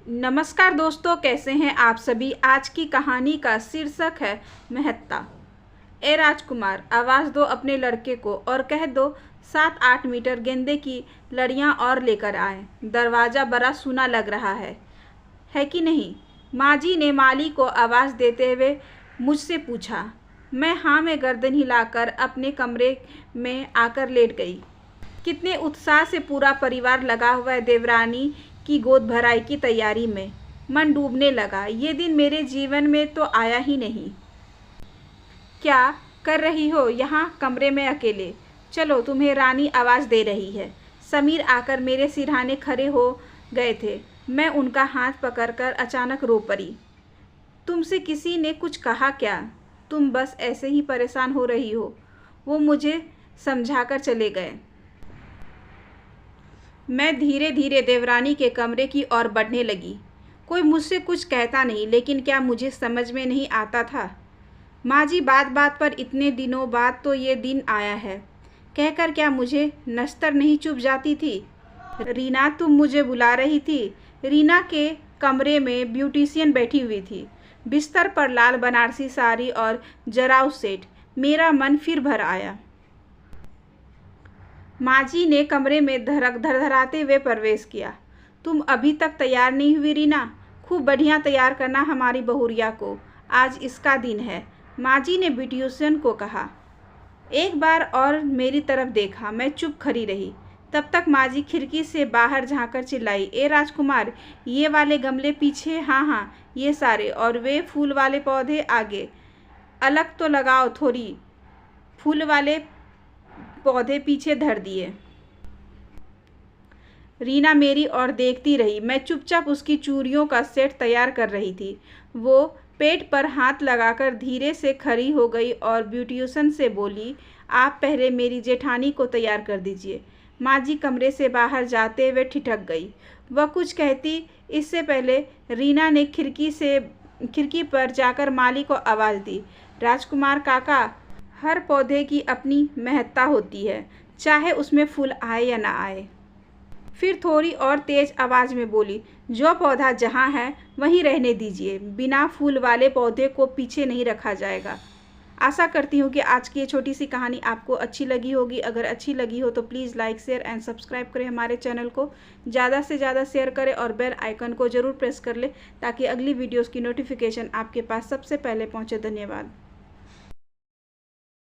नमस्कार दोस्तों, कैसे हैं आप सभी। आज की कहानी का शीर्षक है महत्ता। ए राजकुमार, आवाज़ दो अपने लड़के को और कह दो 7-8 मीटर गेंदे की लड़ियां और लेकर आए। दरवाज़ा बड़ा सूना लग रहा है कि नहीं। माँ जी ने माली को आवाज़ देते हुए मुझसे पूछा। मैं हाँ में गर्दन हिलाकर अपने कमरे में आकर लेट गई। कितने उत्साह से पूरा परिवार लगा हुआ है देवरानी की गोद भराई की तैयारी में। मन डूबने लगा। ये दिन मेरे जीवन में तो आया ही नहीं। क्या कर रही हो यहाँ कमरे में अकेले? चलो, तुम्हें रानी आवाज़ दे रही है। समीर आकर मेरे सिरहाने खड़े हो गए थे। मैं उनका हाथ पकड़कर अचानक रो पड़ी। तुमसे किसी ने कुछ कहा क्या? तुम बस ऐसे ही परेशान हो रही हो, वो मुझे समझाकर चले गए। मैं धीरे धीरे देवरानी के कमरे की ओर बढ़ने लगी। कोई मुझसे कुछ कहता नहीं, लेकिन क्या मुझे समझ में नहीं आता था। माँ जी बात बात पर इतने दिनों बाद तो ये दिन आया है कहकर क्या मुझे नश्तर नहीं चुभ जाती थी। रीना, तुम मुझे बुला रही थी। रीना के कमरे में ब्यूटिशियन बैठी हुई थी, बिस्तर पर लाल बनारसी साड़ी और जराऊ सेट। मेरा मन फिर भर आया। माँ जी ने कमरे में धड़धड़ाते हुए प्रवेश किया। तुम अभी तक तैयार नहीं हुई रीना? खूब बढ़िया तैयार करना हमारी बहुरिया को, आज इसका दिन है, माँ जी ने ब्यूटिशियन को कहा। एक बार और मेरी तरफ देखा। मैं चुप खड़ी रही। तब तक माँ जी खिड़की से बाहर झांककर चिल्लाई, ए राजकुमार, ये वाले गमले पीछे। हाँ हाँ, ये सारे, और वे फूल वाले पौधे आगे। अलग तो लगाओ थोड़ी। फूल वाले पौधे पीछे धर दिए। रीना मेरी ओर देखती रही। मैं चुपचाप उसकी चूड़ियों का सेट तैयार कर रही थी। वो पेट पर हाथ लगाकर धीरे से खड़ी हो गई और ब्यूटिशियन से बोली, आप पहले मेरी जेठानी को तैयार कर दीजिए। माँ जी कमरे से बाहर जाते हुए ठिठक गई। वह कुछ कहती इससे पहले रीना ने खिड़की पर जाकर माली को आवाज़ दी, राजकुमार काका, हर पौधे की अपनी महत्ता होती है, चाहे उसमें फूल आए या ना आए। फिर थोड़ी और तेज आवाज़ में बोली, जो पौधा जहाँ है वहीं रहने दीजिए, बिना फूल वाले पौधे को पीछे नहीं रखा जाएगा। आशा करती हूँ कि आज की ये छोटी सी कहानी आपको अच्छी लगी होगी। अगर अच्छी लगी हो तो please like, share and subscribe करें हमारे चैनल को। ज़्यादा से ज़्यादा शेयर करें और बेल आइकन को ज़रूर प्रेस कर लें ताकि अगली वीडियोज़ की नोटिफिकेशन आपके पास सबसे पहले पहुँचे। धन्यवाद।